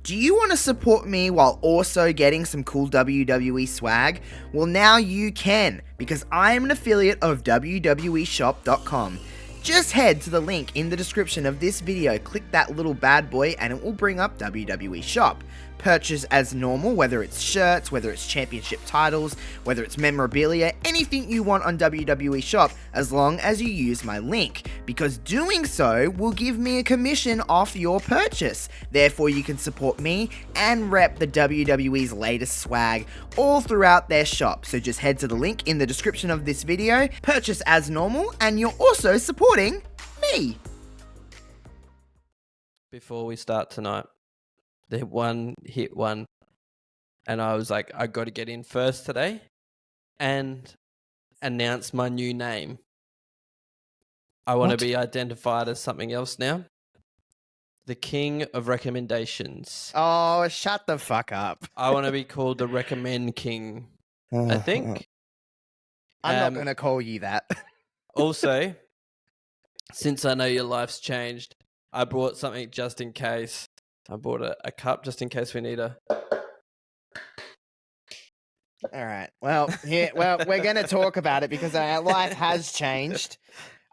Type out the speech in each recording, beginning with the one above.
Do you want to support me while also getting some cool WWE swag? Well, now you can, because I am an affiliate of WWEshop.com. Just head to the link in the description of this video, click that little bad boy, and it will bring up WWE Shop. Purchase as normal, whether it's shirts, whether it's championship titles, whether it's memorabilia, anything you want on WWE Shop, as long as you use my link, because doing so will give me a commission off your purchase. Therefore, you can support me and rep the WWE's latest swag all throughout their shop. So just head to the link in the description of this video, purchase as normal, and you're also supporting me. Before we start tonight, the one hit one, and I was like, I got to get in first today and announce my new name. I want to be identified as something else now. The king of recommendations. Oh, shut the fuck up. I want to be called the Recommend King, I think. I'm not going to call you that. Also, since I know your life's changed, I brought something just in case. I bought a cup just in case we need a... All right. Well, we're going to talk about it because our life has changed.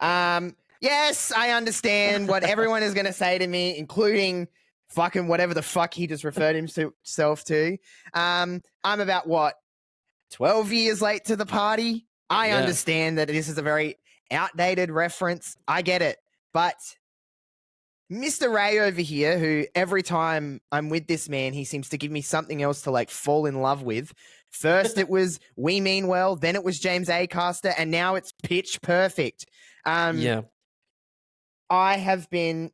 Yes, I understand what everyone is going to say to me, including fucking whatever the fuck he just referred himself to. I'm about, 12 years late to the party? I understand that this is a very outdated reference. I get it. But Mr. Ray over here, who every time I'm with this man, he seems to give me something else to fall in love with. First it was We Mean Well, then it was James Acaster, and now it's Pitch Perfect. I have been...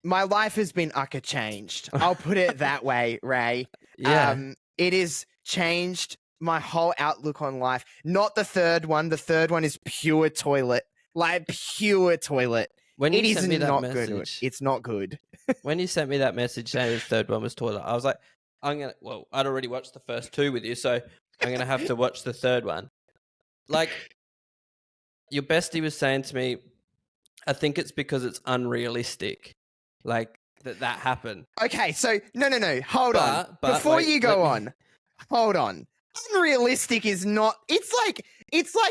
My life has been ucker changed. I'll put it that way, Ray. It has changed my whole outlook on life. Not the third one. The third one is pure toilet. Pure toilet. When you it sent me that not message, good. It's not good. When you sent me that message saying the third one was toilet, I was like, I'd already watched the first two with you, so I'm going to have to watch the third one. Your bestie was saying to me, I think it's because it's unrealistic, that happened. Okay, so no. Hold on. Before you go on, hold on. Unrealistic is not... It's like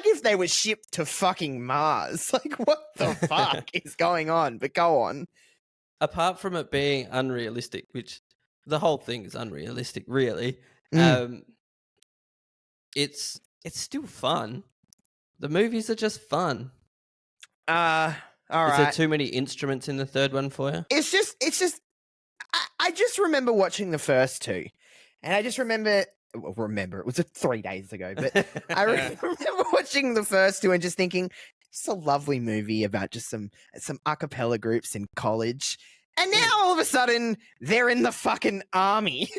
if they were shipped to fucking Mars. What the fuck is going on? But go on. Apart from it being unrealistic, which the whole thing is unrealistic, really, it's still fun. The movies are just fun. All right. Is there too many instruments in the third one for you? It's just... I just remember watching the first two. And I just remember... it was 3 days ago, but I remember watching the first two and just thinking, it's a lovely movie about just some a cappella groups in college. And now all of a sudden they're in the fucking army.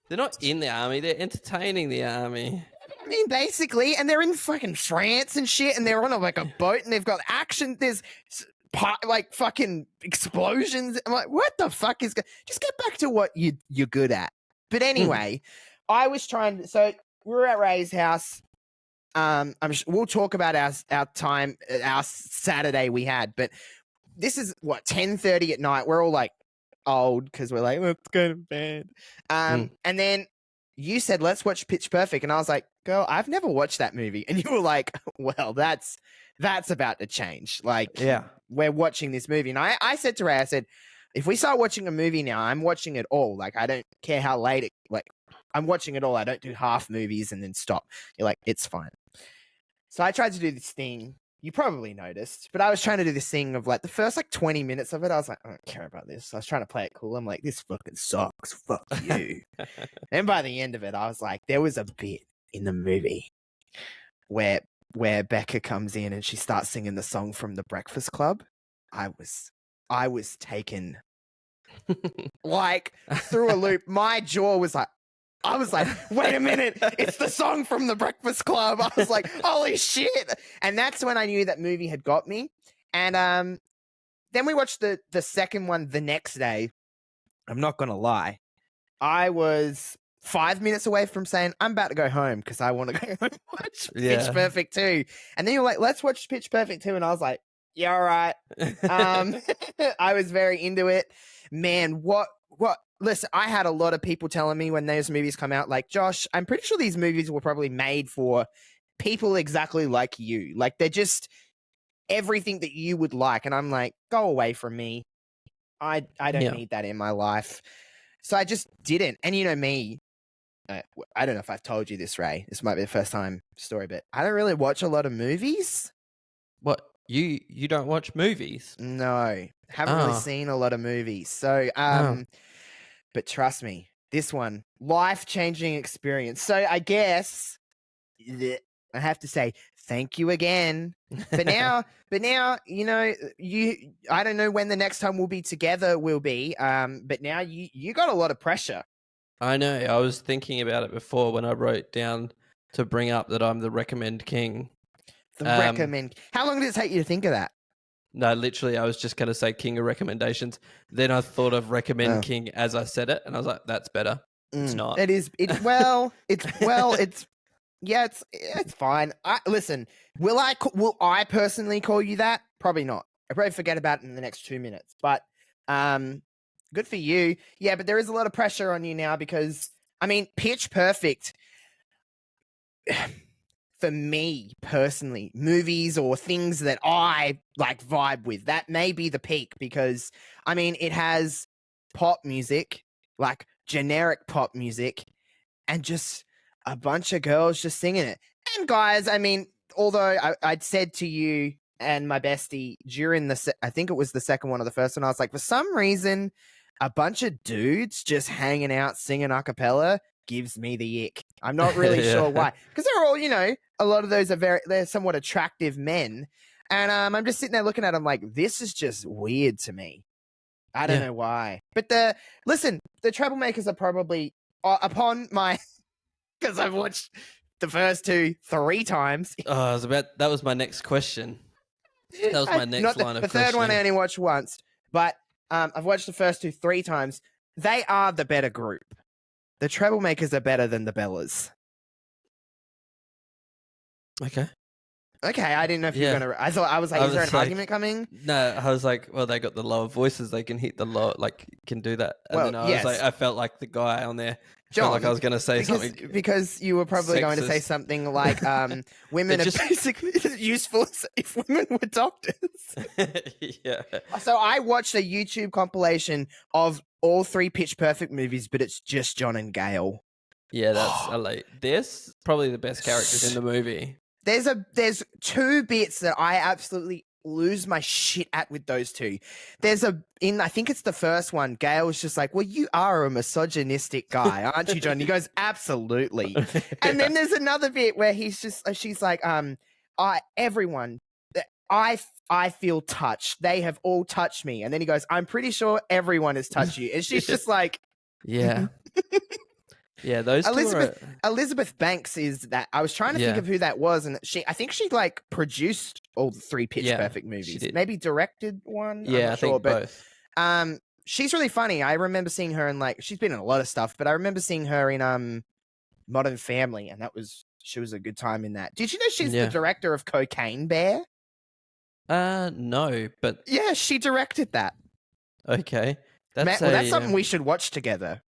They're not in the army, they're entertaining the army. I mean, basically, and they're in fucking France and shit, and they're on a boat, and they've got action. There's fucking explosions. I'm like, what the fuck is... Just get back to what you're good at. But anyway... I was trying... So, we were at Ray's house. We'll talk about our time, our Saturday we had, but this is, 10:30 at night. We're all, old, because we're let's go to bed. And then you said, let's watch Pitch Perfect, and I was like, girl, I've never watched that movie. And you were like, well, that's about to change. We're watching this movie. And I said to Ray, I said, if we start watching a movie now, I'm watching it all. I don't care how late it... I'm watching it all. I don't do half movies and then stop. You're like, it's fine. So I tried to do this thing. You probably noticed, but I was trying to do this thing of the first 20 minutes of it. I was like, I don't care about this. I was trying to play it cool. I'm like, this fucking sucks. Fuck you. And by the end of it, I was like, there was a bit in the movie where Becca comes in and she starts singing the song from The Breakfast Club. I was taken through a loop. My jaw was I was like, wait a minute, it's the song from The Breakfast Club. I was like, holy shit. And that's when I knew that movie had got me. And then we watched the second one the next day. I'm not going to lie. I was 5 minutes away from saying, I'm about to go home because I want to go home and watch Pitch Perfect 2. And then you're like, let's watch Pitch Perfect 2. And I was like, Yeah, all right. I was very into it. Man, what listen, I had a lot of people telling me when those movies come out, like, Josh, I'm pretty sure these movies were probably made for people exactly like you. Like, they're just everything that you would like. And I'm like, go away from me. I don't Yeah. need that in my life. So I just didn't. And you know me, I don't know if I've told you this, Ray. This might be the first time story, but I don't really watch a lot of movies. What, you don't watch movies? No, haven't really Oh. seen a lot of movies. So, Oh. but trust me, this one, life-changing experience. So I guess I have to say thank you again. But now, you know, I don't know when the next time we'll be together will be. But now you got a lot of pressure. I know. I was thinking about it before when I wrote down to bring up that I'm the recommend king. The recommend. How long did it take you to think of that? No, literally, I was just going to say king of recommendations. Then I thought of recommend king as I said it, and I was like, that's better. It's not. It is. It's yeah, it's fine. Listen. Will I personally call you that? Probably not. I probably forget about it in the next 2 minutes. But good for you. Yeah, but there is a lot of pressure on you now because I mean, Pitch Perfect. For me personally, movies or things that I like vibe with, that may be the peak because I mean, it has pop music, like generic pop music, and just a bunch of girls just singing it. And guys, I mean, although I'd said to you and my bestie during I think it was the second one or the first one, I was like, for some reason, a bunch of dudes just hanging out singing a cappella gives me the ick. I'm not really sure why. Because they're all, you know, a lot of those they're somewhat attractive men. And I'm just sitting there looking at them like, this is just weird to me. I don't know why. But the Troublemakers are probably upon my because I've watched the first 2 3 times. Oh, that was my next question. That was my next line of questioning. The third one I only watched once, but I've watched the first 2 3 times. They are the better group. The Troublemakers are better than the Bellas. Okay. Okay, I didn't know if you were gonna. I thought I was like, is there an argument coming? No, I was like, well, they got the lower voices, they can hit the low, like can do that. And then I was like, I felt like the guy on there. John, felt like I was going to say something because you were probably going to say something like, "Women are basically as useful as if women were doctors." Yeah. So I watched a YouTube compilation of all 3 Pitch Perfect movies, but it's just John and Gail. Yeah, that's there's probably the best characters in the movie. There's 2 bits that I absolutely lose my shit at with those 2. There's I think it's the first one, Gail's just like, well, you are a misogynistic guy, aren't you, John? He goes, absolutely. And then there's another bit where she's like, everyone, I feel touched. They have all touched me. And then he goes, I'm pretty sure everyone has touched you. And she's just like, yeah. Yeah, those Elizabeth Banks is that. I was trying to think of who that was, and I think she like produced all the 3 Pitch Perfect movies. Maybe directed one. Yeah, I'm not sure, think both. She's really funny. I remember seeing her in she's been in a lot of stuff, but I remember seeing her in Modern Family, and she was a good time in that. Did you know she's the director of Cocaine Bear? No, but yeah, she directed that. Okay, that's something we should watch together.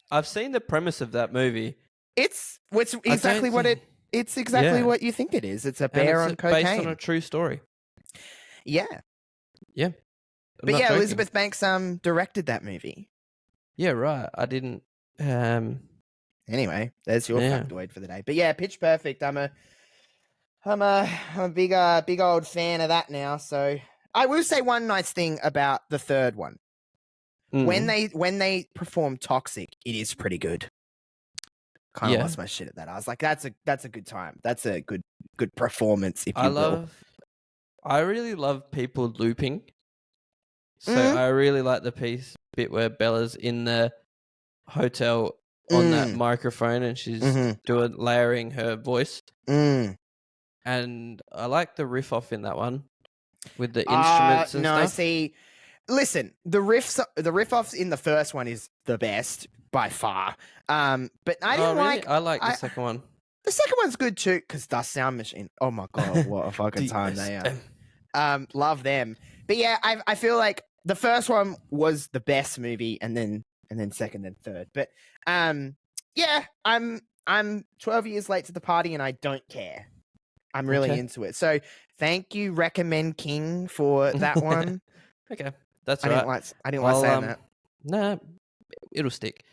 I've seen the premise of that movie. It's exactly what you think it is. It's a bear on cocaine. Based on a true story. Yeah. Yeah. But yeah, joking. Elizabeth Banks directed that movie. Yeah, right. I didn't Anyway, there's your factoid for the day. But yeah, Pitch Perfect. I'm a big old fan of that now. So I will say one nice thing about the third one. When they perform Toxic, it is pretty good. Kind of lost my shit at that. I was like, that's a good time. That's a good performance, if you will. I really love people looping. So I really like the bit where Bella's in the hotel on that microphone and she's layering her voice. And I like the riff off in that one with the instruments and stuff. No, see, listen, the riff offs in the first one is the best by far. But I didn't like. I like the second one. The second one's good too because the Sound Machine. Oh my god, what a fucking time they are. Love them. But yeah, I feel like the first one was the best movie, and then second and third. But yeah, I'm 12 years late to the party, and I don't care. I'm really Okay. into it. So thank you, Recommend King, for that one. Okay, that's I right. didn't like saying that. No, it'll stick.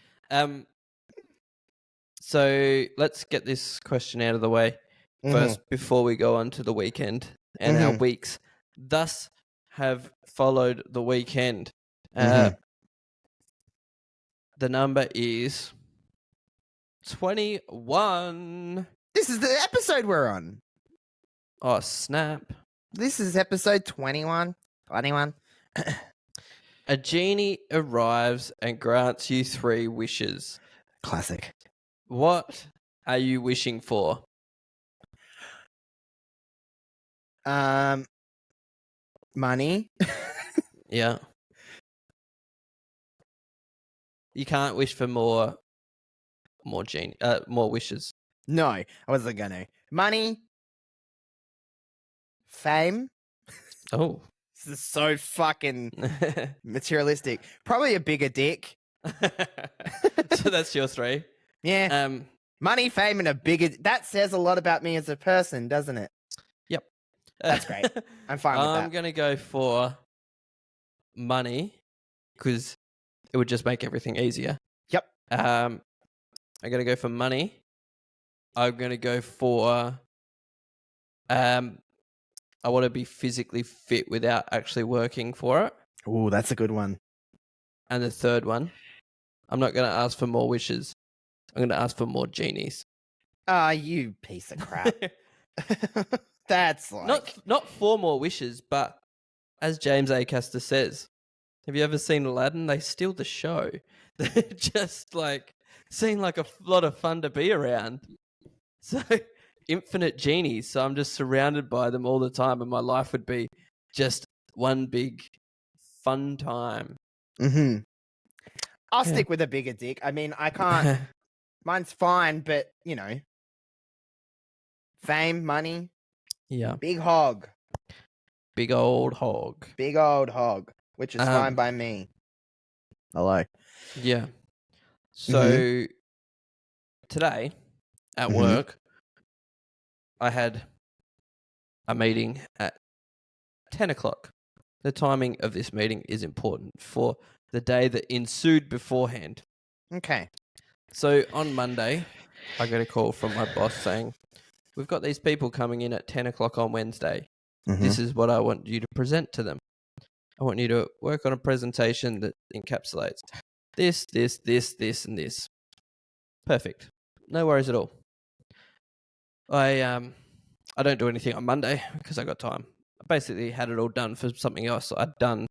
So let's get this question out of the way first before we go on to the weekend and our weeks. Thus have followed the weekend. The number is 21. This is the episode we're on. Oh, snap. This is episode 21. 21. A genie arrives and grants you 3 wishes. Classic. What are you wishing for? Money. Yeah. You can't wish for more wishes. No, I wasn't gonna. Money. Fame. Oh. This is so fucking materialistic. Probably a bigger dick. So that's your 3. Yeah. Money, fame, and a bigger. That says a lot about me as a person, doesn't it? Yep. That's great. I'm fine with that. I'm gonna go for money because it would just make everything easier. Yep. I'm gonna go for money. I'm gonna go for I want to be physically fit without actually working for it. Ooh, that's a good one. And the third one, I'm not going to ask for more wishes. I'm going to ask for more genies. Ah, you piece of crap. That's like... Not 4 more wishes, but as James Acaster says, have you ever seen Aladdin? They steal the show. They're just like, seem like a lot of fun to be around. So... infinite genies, so I'm just surrounded by them all the time, and my life would be just one big fun time. I'll stick with a bigger dick. I mean, I can't. Mine's fine, but you know, fame, money, yeah, big hog, big old hog, which is fine by me. Hello. Yeah. So today at work, I had a meeting at 10 o'clock. The timing of this meeting is important for the day that ensued beforehand. Okay. So on Monday, I got a call from my boss saying, we've got these people coming in at 10 o'clock on Wednesday. This is what I want you to present to them. I want you to work on a presentation that encapsulates this, and this. Perfect. No worries at all. I don't do anything on Monday because I got time. I basically had it all done for something else. I'd done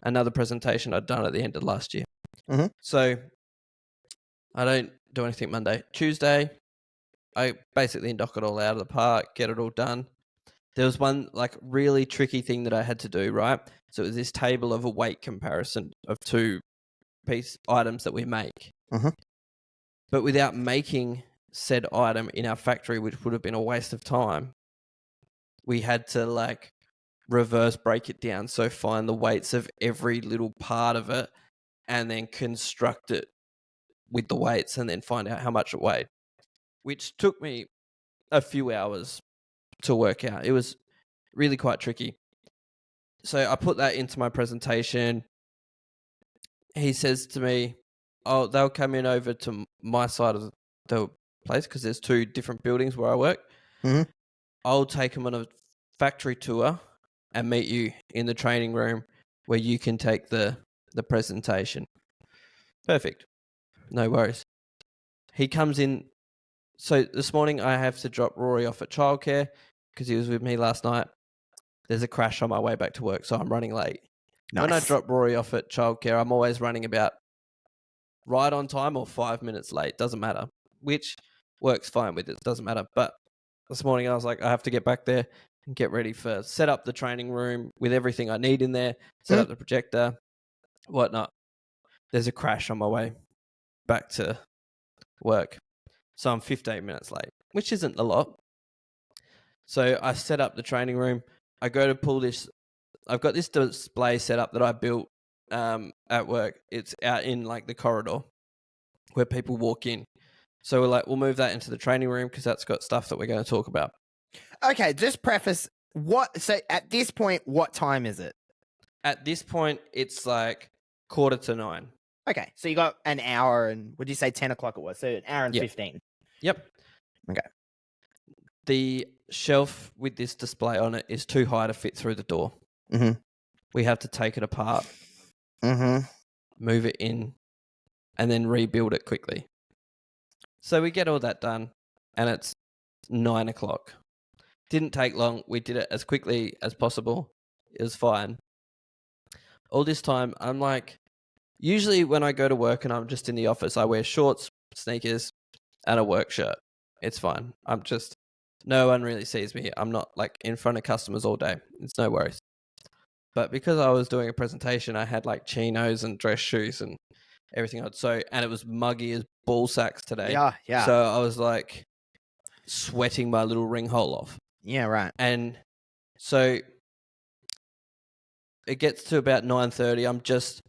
another presentation I'd done at the end of last year. So I don't do anything Monday. Tuesday, I basically knock it all out of the park, get it all done. There was one like really tricky thing that I had to do, right? So it was this table of a weight comparison of 2 piece items that we make. But without making said item in our factory, which would have been a waste of time, we had to like reverse break it down. So find the weights of every little part of it and then construct it with the weights and then find out how much it weighed, which took me a few hours to work out. It was really quite tricky. So I put that into my presentation. He says to me, oh, they'll come in over to my side of the place because there's 2 different buildings where I work. I'll take them on a factory tour and meet you in the training room where you can take the presentation. Perfect. No worries. He comes in. So this morning I have to drop Rory off at childcare because he was with me last night. There's a crash on my way back to work, so I'm running late. Nice. When I drop Rory off at childcare, I'm always running about right on time or 5 minutes late. Doesn't matter. Which works fine with it. Doesn't matter. But this morning I was like, I have to get back there and get ready for set up the training room with everything I need in there, set up the projector, whatnot. There's a crash on my way back to work. So I'm 15 minutes late, which isn't a lot. So I set up the training room. I go to pull this I've got this display set up that I built at work. It's out in like the corridor where people walk in. So we're like, we'll move that into the training room because that's got stuff that we're going to talk about. Okay, just preface so at this point, what time is it? At this point, it's like 8:45. Okay, so you got an hour and would you say 10 o'clock it was? So an hour and Yep. 15. Yep. Okay. The shelf with this display on it is too high to fit through the door. Mm-hmm. We have to take it apart, Mm-hmm. move it in, and then rebuild it quickly. So we get all that done, and it's 9 o'clock. Didn't take long. We did it as quickly as possible. It was fine. All this time, I'm like, usually when I go to work and I'm just in the office, I wear shorts, sneakers, and a work shirt. It's fine. No one really sees me. I'm not like in front of customers all day. It's no worries. But because I was doing a presentation, I had like chinos and dress shoes and everything else. And it was muggy as ball sacks today. Yeah. So I was like sweating my little ring hole off. Yeah, right. And so it gets to about 9:30.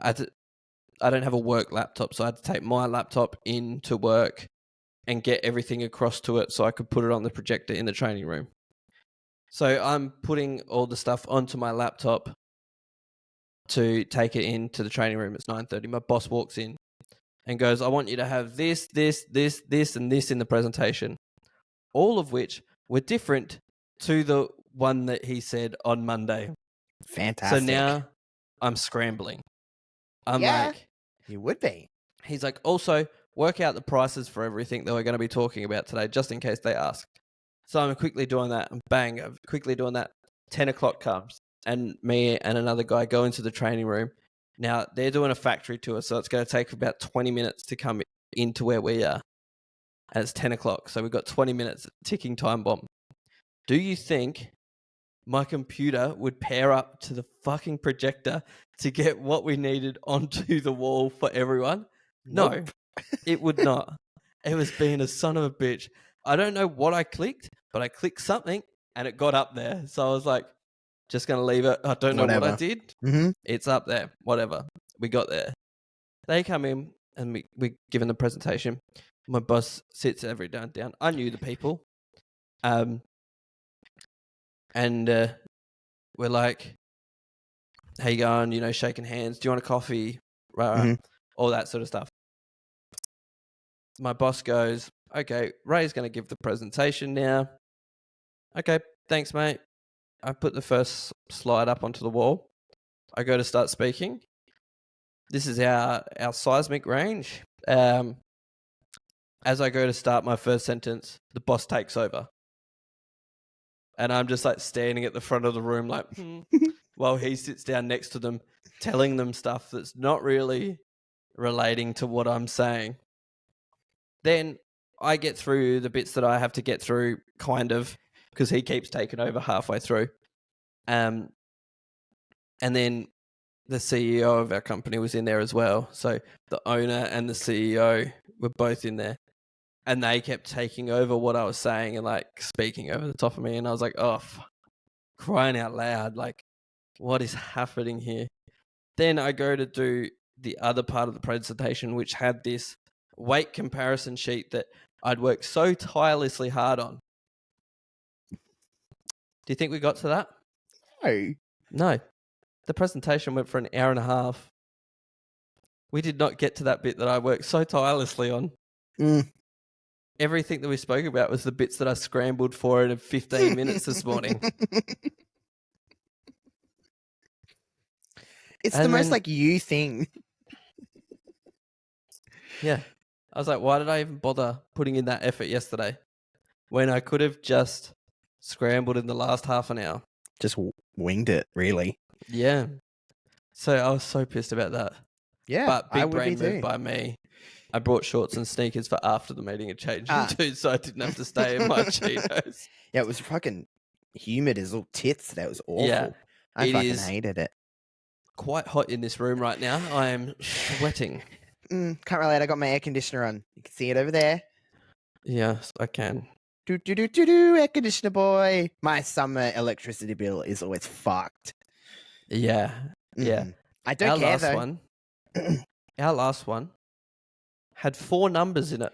I don't have a work laptop, so I had to take my laptop into work and get everything across to it so I could put it on the projector in the training room. So I'm putting all the stuff onto my laptop to take it into the training room. It's 9:30. My boss walks in and goes, I want you to have this, and this in the presentation, all of which were different to the one that he said on Monday. Fantastic. So now I'm scrambling. I'm Yeah, like, you would be. he's like, also work out the prices for everything that we're going to be talking about today, just in case they ask. So I'm quickly doing that, and bang, I'm quickly doing that. 10 o'clock comes, and me and another guy go into the training room. Now, they're doing a factory tour, so it's going to take about 20 minutes to come into where we are. And it's 10 o'clock, so we've got 20 minutes, ticking time bomb. Do you think my computer would pair up to the fucking projector to get what we needed onto the wall for everyone? Nope. No, it would not. It was being a son of a bitch. I don't know what I clicked, but I clicked something and it got up there. So I was like, just going to leave it. I don't know what I did. Mm-hmm. It's up there. Whatever. We got there. They come in and we're given the presentation. My boss sits every down. I knew the people. And we're like, how you going? Shaking hands. Do you want a coffee? Right. All that sort of stuff. My boss goes, okay, Ray's going to give the presentation now. Okay, thanks, mate. I put the first slide up onto the wall. I go to start speaking. This is our seismic range. As I go to start my first sentence, the boss takes over. And I'm just like standing at the front of the room like, while he sits down next to them, telling them stuff that's not really relating to what I'm saying. Then I get through the bits that I have to get through, kind of, because he keeps taking over halfway through. And then the CEO of our company was in there as well. So the owner and the CEO were both in there. And they kept taking over what I was saying and like speaking over the top of me. And I was like, oh, crying out loud. Like, what is happening here? Then I go to do the other part of the presentation, which had this weight comparison sheet that I'd worked so tirelessly hard on. Do you think we got to that? No. The presentation went for an hour and a half. We did not get to that bit that I worked so tirelessly on. Everything that we spoke about was the bits that I scrambled for in 15 minutes this morning. It's the most like you thing. Yeah. I was like, why did I even bother putting in that effort yesterday when I could have just scrambled in the last half an hour? Just winged it, really. Yeah. So I was so pissed about that. Yeah, but I big would be brain move too. by me. I brought shorts and sneakers for after the meeting and changed into, so I didn't have to stay in my chinos. Yeah, it was fucking humid as little tits. That was awful. Yeah, I fucking hated it. Quite hot in this room right now. I am sweating. Can't relate. I got my air conditioner on. You can see it over there. Yes, I can. Air conditioner boy. My summer electricity bill is always fucked. Yeah. Yeah. I don't Our care last though. one, our last one had 4 numbers in it.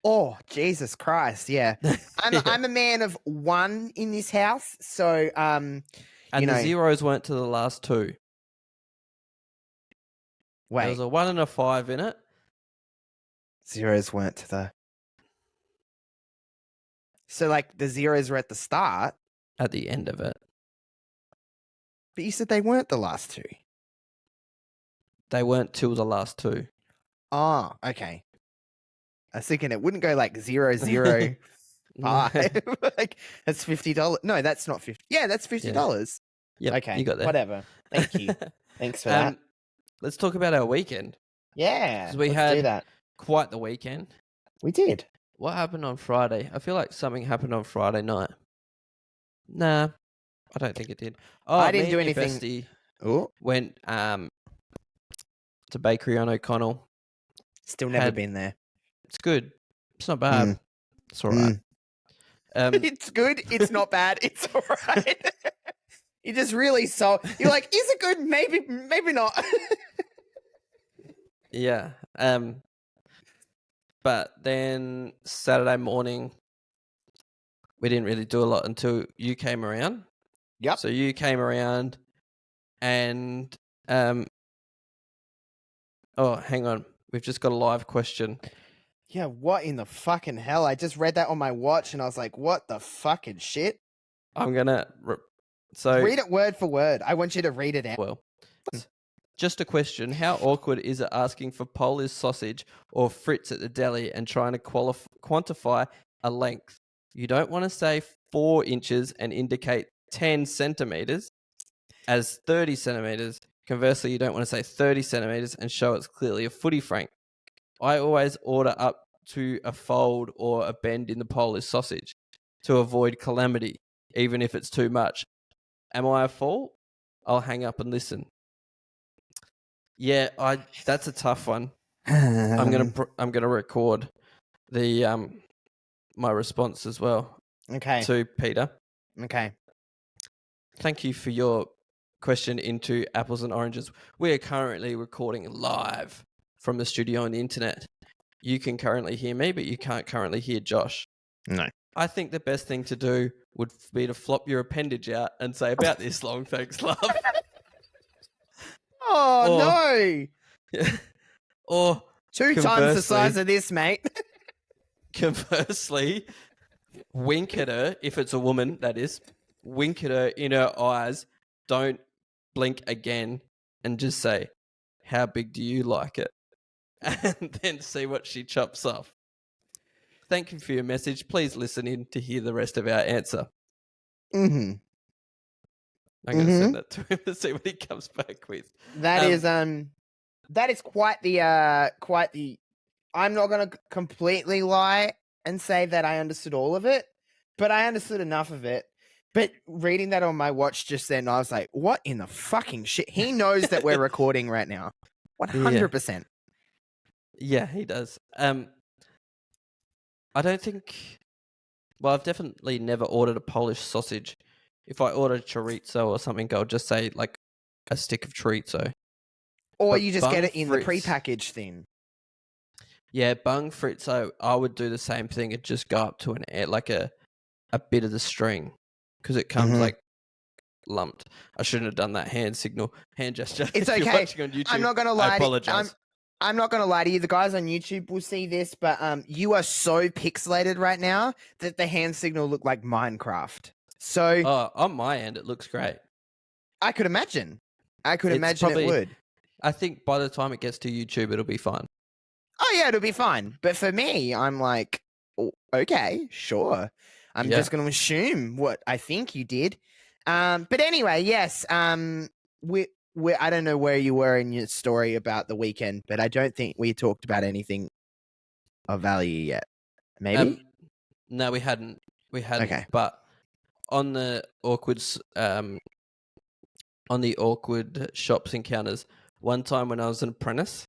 Oh, Jesus Christ! Yeah, Yeah. I'm a man of one in this house, so you And the know. zeros weren't to the last 2. There was Wait, a 1 and a 5 in it. zeros weren't to the. So like the zeros were at the start, At the end of it. but you said they weren't the last two. They weren't till the last 2. Oh, okay. I was thinking it wouldn't go like 005. Like that's $50. No, that's not 50. Yeah, that's $50. Yep, Okay, you got there. whatever. Thank you. Thanks for that. Let's talk about our weekend. Yeah, 'Cause we let's had do that. quite the weekend. We did. What happened on Friday? I feel like something happened on Friday night. Nah, I don't think it did. Oh, I didn't me do and your anything. bestie Oh, went to Bakery on O'Connell. still never Had- been there. It's good. It's not bad. It's all right. It's good. It's not bad. It's all right. You just really you're like, is it good? Maybe, maybe not. Yeah. But then Saturday morning, we didn't really do a lot until you came around. Yep. So you came around, and oh, hang on, we've just got a live question. Yeah, what in the fucking hell? I just read that on my watch and I was like, what the fucking shit? I'm gonna Read it word for word. I want you to read it out. Well, just a question. How awkward is it asking for Polish sausage or Fritz at the deli and trying to quantify a length? You don't want to say 4 inches and indicate 10 centimeters as 30 centimeters. Conversely, you don't want to say 30 centimeters and show it's clearly a footy frank. I always order up to a fold or a bend in the Polish sausage to avoid calamity, even if it's too much. Am I a fool? I'll hang up and listen. Yeah, that's a tough one. I'm gonna record the my response as well. Okay. To Peter. Okay. Thank you for your question into apples and oranges. We are currently recording live from the studio on the internet. You can currently hear me, but you can't currently hear Josh. No. I think the best thing to do would be to flop your appendage out and say about this long, thanks, love. Oh, no. Or 2 times the size of this, mate. Conversely, wink at her, if it's a woman, that is. Wink at her in her eyes. Don't blink again and just say, how big do you like it? And then see what she chops off. Thank you for your message. Please listen in to hear the rest of our answer. Mm-hmm. I'm going to send that to him to see what he comes back with. That is quite the I'm not going to completely lie and say that I understood all of it, but I understood enough of it. But reading that on my watch just then, I was like, what in the fucking shit? He knows that we're recording right now. 100%. Yeah, he does. I don't think... Well, I've definitely never ordered a Polish sausage. If I order chorizo or something, I'll just say, like, a stick of chorizo. Or But you just get it in Fritz, the prepackaged thing. Yeah, bung Fritz, I would do the same thing. It'd just go up to a bit of the string. Because it comes, like, lumped. I shouldn't have done that hand gesture. It's if okay. You're watching on YouTube, I'm not going to lie. I apologize. I'm not going to lie to you. The guys on YouTube will see this, but you are so pixelated right now that the hand signal looked like Minecraft. So On my end, it looks great. I could imagine. It would. I think by the time it gets to YouTube, it'll be fine. Oh, yeah, it'll be fine. But for me, I'm like, oh, okay, sure. I'm just going to assume what I think you did. But anyway, yes. I don't know where you were in your story about the weekend, but I don't think we talked about anything of value yet. Maybe? No, we hadn't. Okay. But on the awkward shops encounters, one time when I was an apprentice,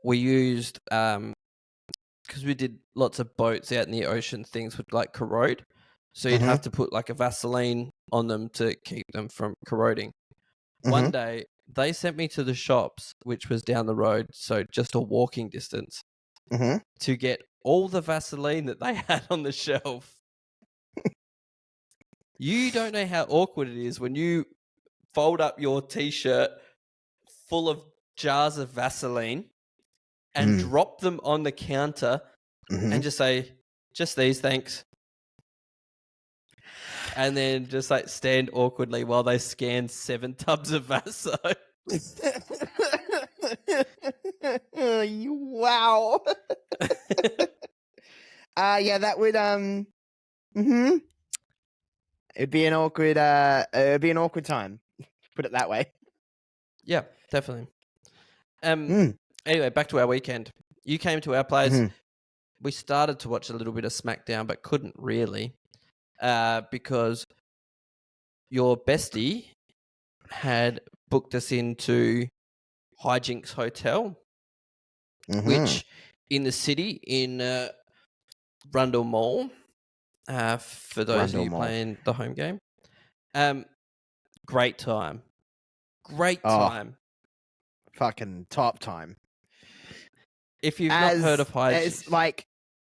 we used because we did lots of boats out in the ocean, things would like corrode. So you'd have to put like a Vaseline on them to keep them from corroding. One day, they sent me to the shops, which was down the road, so just a walking distance, to get all the Vaseline that they had on the shelf. You don't know how awkward it is when you fold up your T-shirt full of jars of Vaseline and drop them on the counter and just say, just these, thanks. And then just like stand awkwardly while they scan 7 tubs of Vaso. Wow. Yeah, that would it'd be an awkward time. Put it that way. Yeah, definitely. Anyway, back to our weekend. You came to our place. We started to watch a little bit of SmackDown, but couldn't really, because your bestie had booked us into Hijinks Hotel, which in the city in Rundle Mall, for those of you playing the home game. Great time. Great time. Fucking top time. If you've not heard of Hijinks...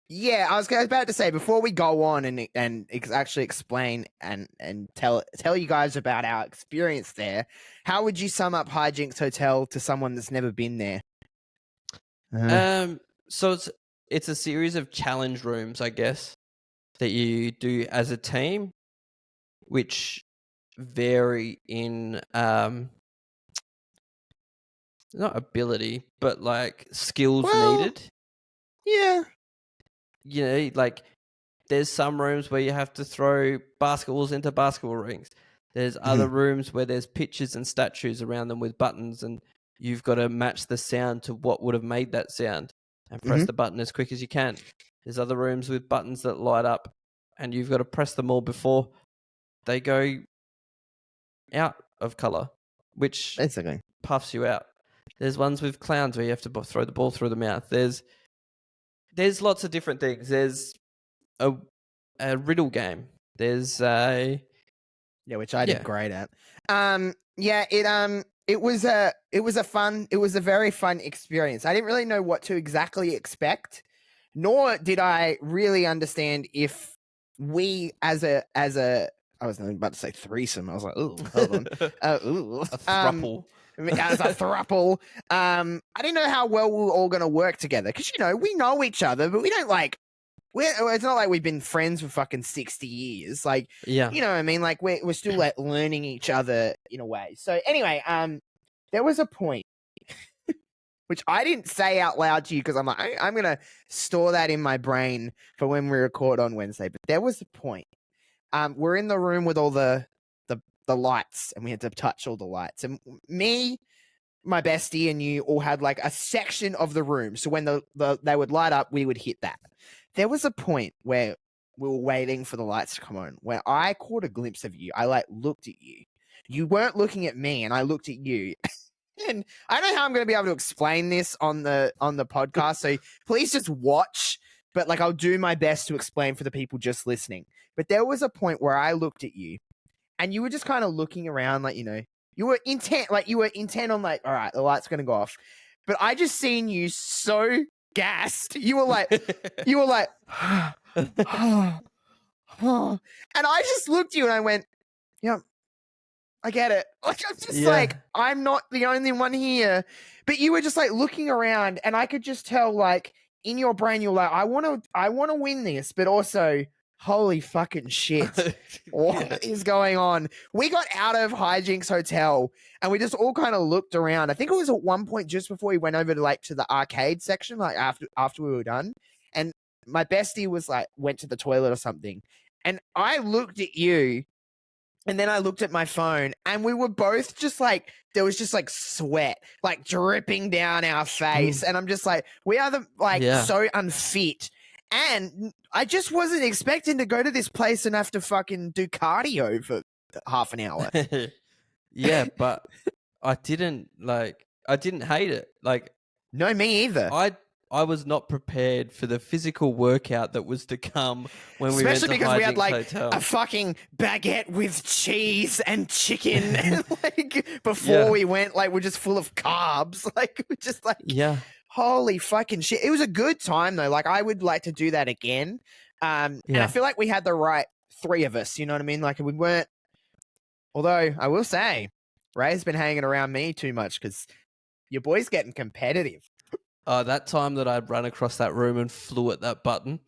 Yeah, I was about to say, before we go on and actually explain and tell you guys about our experience there, how would you sum up Hijinks Hotel to someone that's never been there? So it's a series of challenge rooms, I guess, that you do as a team, which vary in not ability, but like skills needed. Yeah. You know, like there's some rooms where you have to throw basketballs into basketball rings. There's other rooms where there's pictures and statues around them with buttons, and you've got to match the sound to what would have made that sound and press the button as quick as you can. There's other rooms with buttons that light up, and you've got to press them all before they go out of color, which basically puffs you out. There's ones with clowns where you have to throw the ball through the mouth. There's lots of different things. There's a riddle game. There's which I did great at. It was a very fun experience. I didn't really know what to exactly expect, nor did I really understand if we as a I was about to say threesome. I was like, ooh, hold on. a throuple. As a throuple. I didn't know how well we were all going to work together because, we know each other, but we don't it's not like we've been friends for fucking 60 years. Like, yeah. You know what I mean? Like, we're still learning each other in a way. So anyway, there was a point which I didn't say out loud to you because I'm like, I'm going to store that in my brain for when we record on Wednesday. But there was a point. We're in the room with all the lights, and we had to touch all the lights. And me, my bestie, and you all had like a section of the room. So when they would light up, we would hit that. There was a point where we were waiting for the lights to come on, where I caught a glimpse of you. I looked at you. You weren't looking at me, and I looked at you. And I don't know how I'm going to be able to explain this on the podcast. So please just watch. But I'll do my best to explain for the people just listening. But there was a point where I looked at you, and you were just kind of looking around, you were intent, on all right, the light's going to go off. But I just seen you so gassed. You were like, and I just looked at you and I went, yeah, I get it. I'm just I'm not the only one here. But you were just looking around, and I could just tell in your brain, you're like, I want to win this, but also, holy fucking shit. What is going on? We got out of Hijinks Hotel and we just all kind of looked around. I think it was at one point just before we went over to the arcade section, after we were done. And my bestie was went to the toilet or something. And I looked at you, and then I looked at my phone, and we were both just there was just sweat dripping down our face. And I'm just we are so unfit. And I just wasn't expecting to go to this place and have to fucking do cardio for half an hour. Yeah, but I didn't hate it. No, me either. I was not prepared for the physical workout that was to come when we went Especially to because we had Hijinks like Hotel. a fucking baguette with cheese and chicken, and like before Yeah. we went, like we're just full of carbs. Like we're just like, Yeah. holy fucking shit! It was a good time though. Like I would like to do that again. And I Yeah. feel like we had the right three of us. You know what I mean? Like we weren't. Although I will say, Ray's been hanging around me too much because your boy's getting competitive. That time that I'd run across that room and flew at that button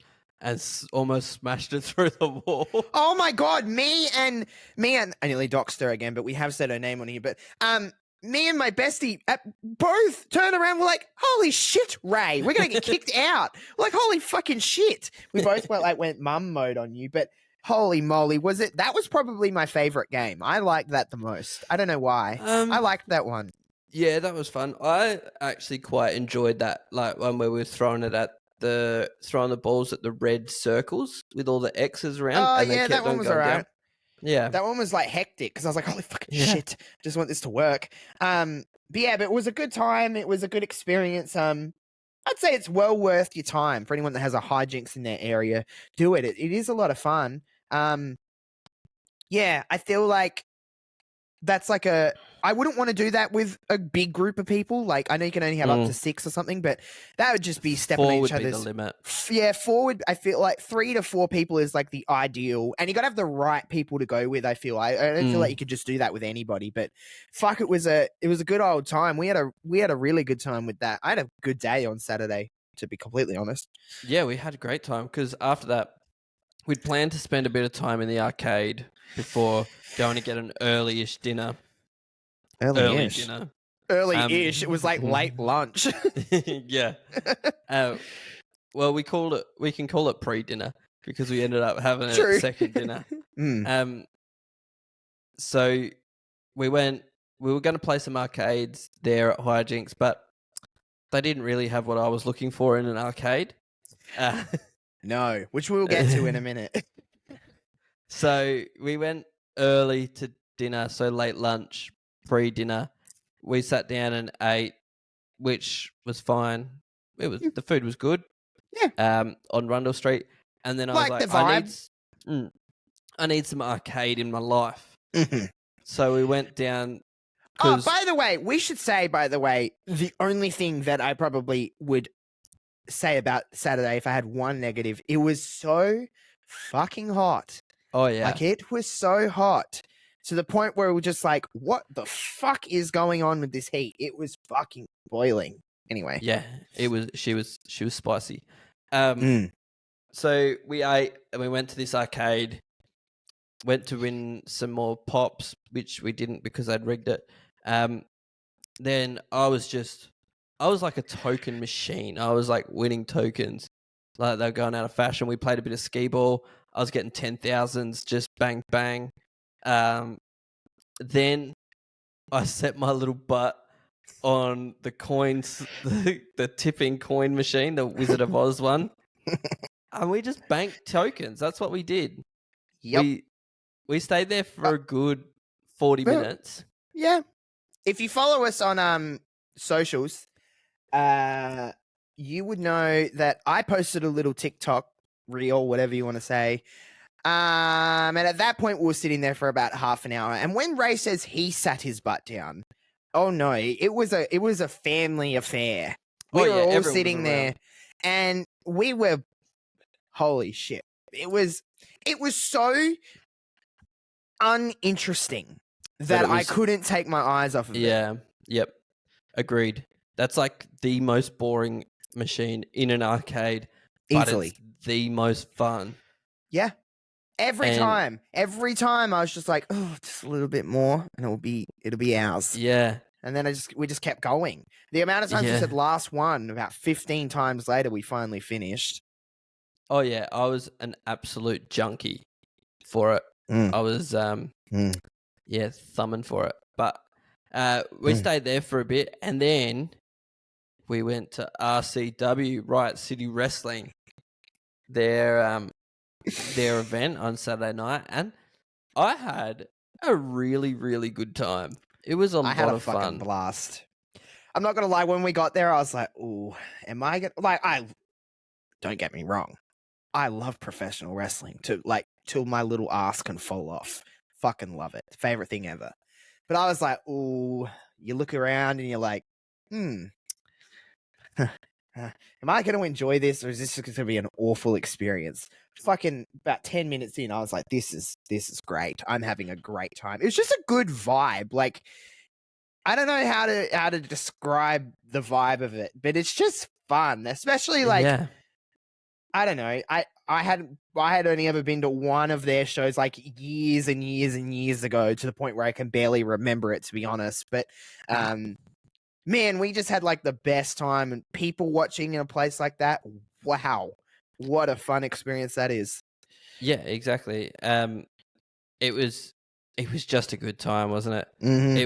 and almost smashed it through the wall. Oh my god, me and I nearly doxed her again, but we have said her name on here. But me and my bestie both turned around. We're like, holy shit, Ray, we're gonna get kicked out. We're like, holy fucking shit. We both went mum mode on you, but holy moly, that was probably my favorite game. I liked that the most. I don't know why. I liked that one. Yeah, that was fun. I actually quite enjoyed that, like one where we were throwing the balls at the red circles with all the X's around, Oh and they yeah, kept that one on was going alright. down. Yeah, That one was like hectic because I was like, holy fucking Yeah. shit, just want this to work. But it was a good time. It was a good experience. I'd say it's well worth your time for anyone that has a hijinks in their area. Do it. It is a lot of fun. Yeah, I feel like that's like I wouldn't want to do that with a big group of people. Like I know you can only have up to 6 or something, but that would just be stepping 4 on would each be the other's. limit. Yeah, 4 would. I feel like 3 to 4 people is like the ideal, and you got to have the right people to go with. I feel I don't feel like you could just do that with anybody. But fuck, it was a good old time. We had a really good time with that. I had a good day on Saturday, to be completely honest. Yeah, we had a great time because after that, we'd planned to spend a bit of time in the arcade before going to get an early-ish dinner. Early dinner. Early-ish. It was like late lunch. Yeah. Well, we can call it pre-dinner because we ended up having True. a second dinner. So we were going to play some arcades there at Hijinks, but they didn't really have what I was looking for in an arcade. No, which we'll get to in a minute. So we went early to dinner, so late lunch, pre-dinner. We sat down and ate, which was fine. The food was good. Yeah. On Rundle Street, and then I was Like the like, vibe. I need some arcade in my life. Mm-hmm. So we went down. Oh, by the way, we should say, the only thing that I probably would say about Saturday, if I had one negative, it was so fucking hot. Oh, yeah. Like, it was so hot to the point where we were just like, what the fuck is going on with this heat? It was fucking boiling. Anyway. Yeah, she was spicy. So we ate and we went to this arcade, went to win some more pops, which we didn't because I'd rigged it. Then I was like a token machine. I was like winning tokens. Like they were going out of fashion. We played a bit of skee ball. I was getting 10,000s, just bang, bang. Then I set my little butt on the coins, the tipping coin machine, the Wizard of Oz one. And we just banked tokens. That's what we did. Yep. We stayed there for a good 40 minutes. Yeah. If you follow us on socials, you would know that I posted a little TikTok reel, whatever you want to say. And at that point, we were sitting there for about half an hour. And when Ray says he sat his butt down, oh no, it was a family affair. We were all sitting there, and we were, holy shit! It was so uninteresting that I couldn't take my eyes off of it. Yeah. Yep. Agreed. That's like the most boring machine in an arcade, but Easily. It's the most fun. Yeah. Every time I was just like, oh, just a little bit more, and it'll be ours. Yeah. And then we just kept going. The amount of times we said last one, about 15 times later, we finally finished. Oh yeah, I was an absolute junkie for it. I was thumbing for it. But we stayed there for a bit, and then we went to RCW, Riot City Wrestling, their event on Saturday night, and I had a really, really good time. It was a lot of fun. Blast. I'm not gonna lie. When we got there, I was like, "Ooh, am I gonna like?" I don't get me wrong. I love professional wrestling to like till my little ass can fall off. Fucking love it. Favorite thing ever. But I was like, "Ooh." You look around and you're like, "Hmm." Am I going to enjoy this, or is this going to be an awful experience? Fucking about 10 minutes in, I was like, this is great. I'm having a great time. It was just a good vibe. Like, I don't know how to describe the vibe of it, but it's just fun, especially like, Yeah. I don't know. I had only ever been to one of their shows like years and years and years ago, to the point where I can barely remember it, to be honest. But man, we just had like the best time, and people watching in a place like that. Wow, what a fun experience that is. Yeah, exactly. It was just a good time, wasn't it? Mm-hmm.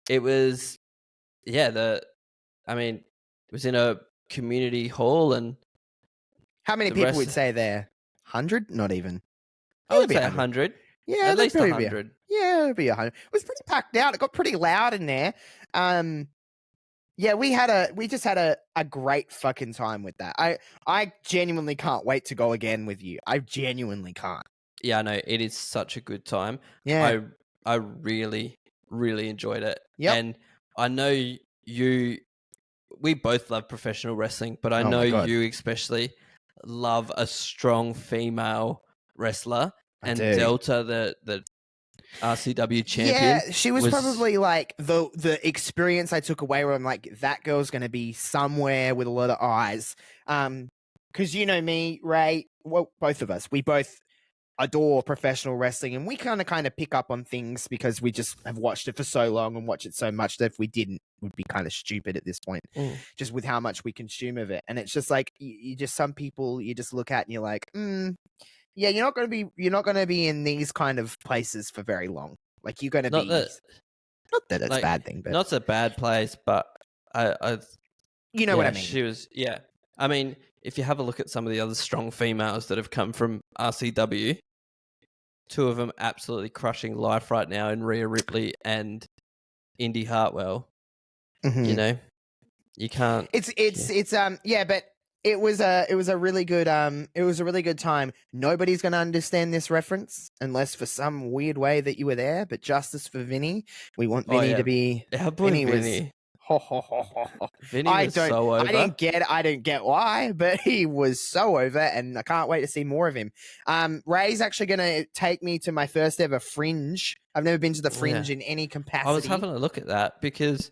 It was yeah, I mean, it was in a community hall, and How many the people rest would say there? 100? Not even. I Yeah, it'd would be say 100. 100. Yeah, At that'd least probably be. 100. Yeah, it'd be 100. It was pretty packed out. It got pretty loud in there. Yeah, we just had a great fucking time with that. I genuinely can't wait to go again with you. I genuinely can't. Yeah, I know. It is such a good time. Yeah. I really, really enjoyed it. Yep. And I know we both love professional wrestling, but I Oh know my God. you especially love a strong female wrestler. I And do. Delta, the RCW champion, Yeah, she was probably like the experience I took away, where I'm like, that girl's gonna be somewhere with a lot of eyes. Because you know me, Ray. Well, both of us, we both adore professional wrestling, and we kind of pick up on things because we just have watched it for so long and watch it so much that if we didn't, would be kind of stupid at this point, Mm. just with how much we consume of it. And it's just like you just, some people you just look at and you're like, yeah, you're not gonna be in these kind of places for very long. Like you're gonna Not be, that not that it's a like bad thing, but not a bad place, but I you know what I yeah, mean. she was yeah. I mean, if you have a look at some of the other strong females that have come from RCW, two of them absolutely crushing life right now in Rhea Ripley and Indy Hartwell. You know, you can't. It's yeah, but it was a really good time. Nobody's gonna understand this reference unless for some weird way that you were there. But justice for Vinny. We want Oh Vinny to yeah, be. our boy Vinny was. Vinny. Ho, ho, ho, ho, ho. Vinny was so over. I didn't get why, but he was so over, and I can't wait to see more of him. Ray's actually gonna take me to my first ever Fringe. I've never been to the Fringe Yeah. in any capacity. I was having a look at that because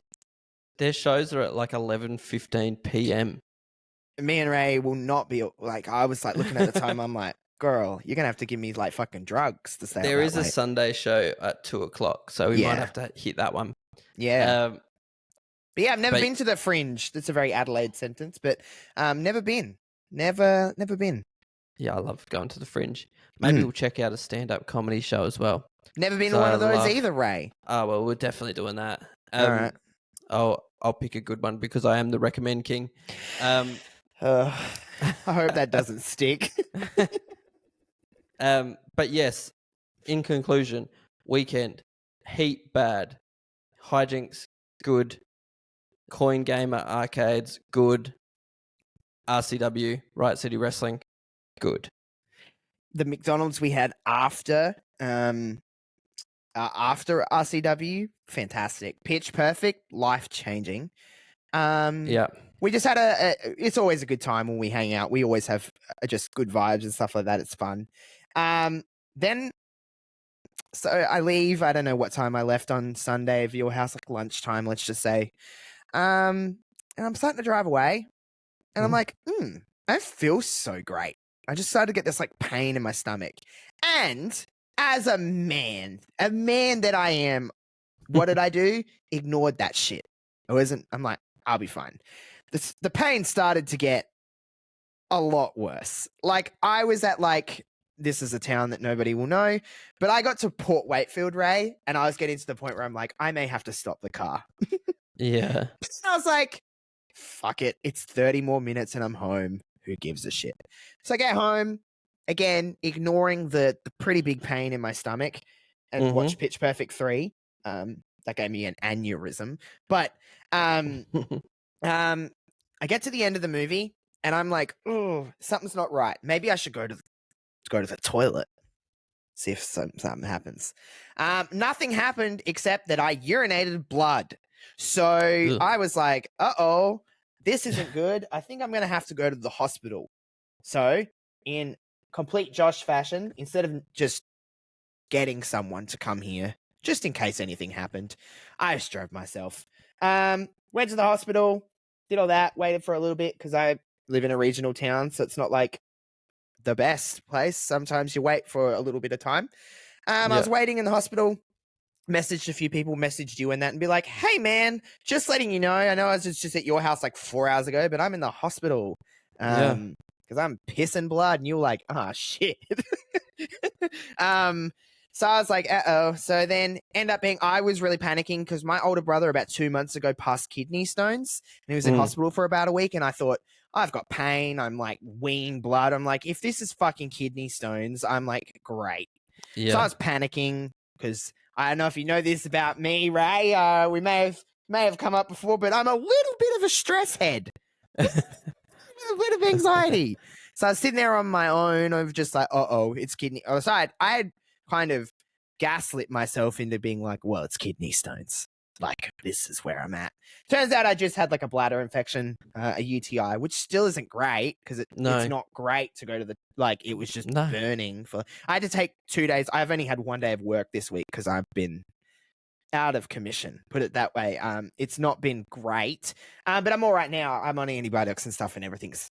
their shows are at like 11:15 p.m. Me and Ray will not be like, I was like looking at the time, I'm like, girl, you're gonna have to give me like fucking drugs to stay There up is that a late. Sunday show at 2:00, so we might Yeah. have to hit that one. Yeah. But yeah, I've never but- been to the Fringe. That's a very Adelaide sentence, but never been. Never been. Yeah, I love going to the Fringe. Maybe we'll check out a stand-up comedy show as well. Never been to So one I of those love- either, Ray. Oh well, we're definitely doing that. All right. I'll pick a good one because I am the recommend king. I hope that doesn't stick. But yes, in conclusion, weekend, heat bad, hijinks good, coin gamer arcades good, RCW Right City Wrestling good. The McDonald's we had after RCW, fantastic. Pitch perfect, life changing. Yeah. We just had it's always a good time when we hang out. We always have just good vibes and stuff like that. It's fun. Then, so I leave. I don't know what time I left on Sunday of your house, like lunchtime, let's just say. And I'm starting to drive away, and I'm like, I feel so great. I just started to get this like pain in my stomach. And as a man that I am, what did I do? Ignored that shit. I'm like, I'll be fine. The pain started to get a lot worse. Like I was at like, this is a town that nobody will know, but I got to Port Wakefield, Ray, and I was getting to the point where I'm like, I may have to stop the car. Yeah. And I was like, fuck it. It's 30 more minutes and I'm home. Who gives a shit? So I get home, again, ignoring the pretty big pain in my stomach, and watch Pitch Perfect 3. that gave me an aneurysm. But I get to the end of the movie and I'm like, oh, something's not right. Maybe I should go to the toilet, see if something happens. Nothing happened except that I urinated blood. So Ugh. I was like, uh-oh, this isn't good. I think I'm going to have to go to the hospital. So in complete Josh fashion, instead of just getting someone to come here, just in case anything happened, I just drove myself. Went to the hospital, did all that, waited for a little bit because I live in a regional town, so it's not like the best place. Sometimes you wait for a little bit of time. I was waiting in the hospital, messaged a few people, messaged you and that, and be like, hey man, just letting you know, I know I was just at your house like 4 hours ago, but I'm in the hospital. Because I'm pissing blood, and you were like, ah, shit. So I was like, uh-oh. So then end up being, I was really panicking because my older brother about 2 months ago passed kidney stones and he was in hospital for about a week. And I thought, I've got pain. I'm like weeing blood. I'm like, if this is fucking kidney stones, I'm like, great. So I was panicking because I don't know if you know this about me, Ray. We may have come up before, but I'm a little bit of a stress head. A bit of anxiety. So I was sitting there on my own. I was just like, uh-oh, it's kidney. Oh, so I had kind of gaslit myself into being like, well, it's kidney stones. Like, this is where I'm at. Turns out I just had like a bladder infection, a UTI, which still isn't great because it's not great to go to the, like, it was just burning. I had to take 2 days. I've only had 1 day of work this week because I've been out of commission, put it that way. It's not been great, but I'm all right now. I'm on antibiotics and stuff, and everything's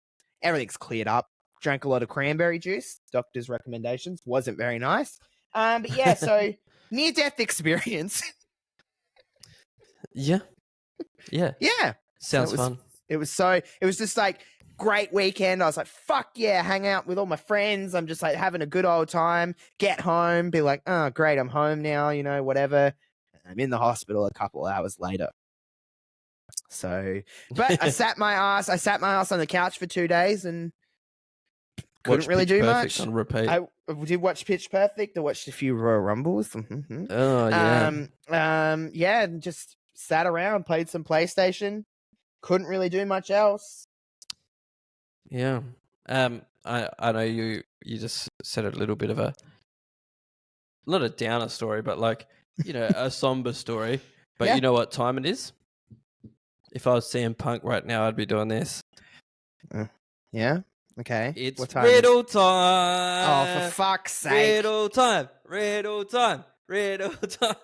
cleared up. Drank a lot of cranberry juice, doctor's recommendations. Wasn't very nice. But yeah, so near death experience. Yeah. Sounds fun. It was just like great weekend. I was like, fuck yeah, hang out with all my friends. I'm just like having a good old time. Get home, be like, oh great, I'm home now. Whatever. I'm in the hospital a couple hours later. So, but I sat my ass on the couch for 2 days and couldn't really do much. On repeat. I did watch Pitch Perfect. I watched a few Royal Rumbles. Oh yeah. Yeah, and just sat around, played some PlayStation. Couldn't really do much else. Yeah. I know you just said a little bit of a, not a downer story, but like, a somber story. But Yeah. you know what time it is? If I was CM Punk right now, I'd be doing this. Yeah. Okay. It's what time riddle time. Oh, for fuck's sake! Riddle time. Riddle time. Riddle time.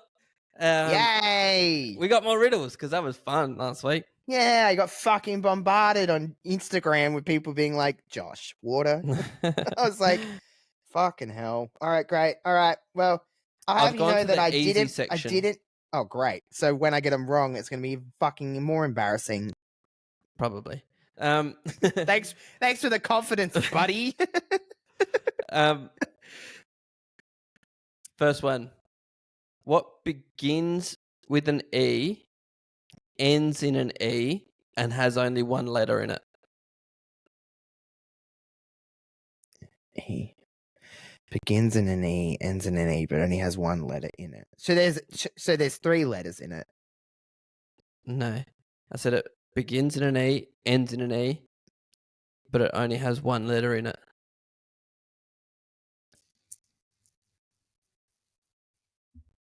Yay! We got more riddles because that was fun last week. Yeah, I got fucking bombarded on Instagram with people being like, Josh, water. I was like, fucking hell. All right, great. All right. Well, I have you know that I didn't. Oh, great. So when I get them wrong, it's going to be fucking more embarrassing. Probably. Thanks for the confidence, buddy. First one. What begins with an E, ends in an E, and has only one letter in it? E. Begins in an E, ends in an E, but only has one letter in it. So there's 3 letters in it. No. I said it begins in an E, ends in an E, but it only has one letter in it.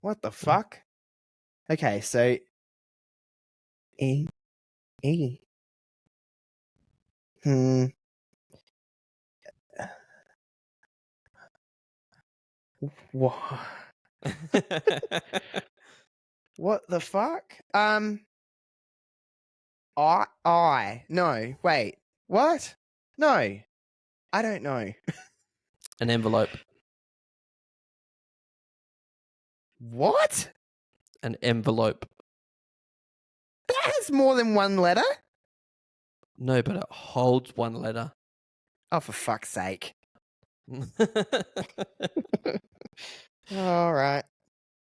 What the fuck? Okay, so E. What? What the fuck? No, wait. What? No. I don't know. An envelope. What? An envelope. That has more than one letter? No, but it holds one letter. Oh, for fuck's sake. All right.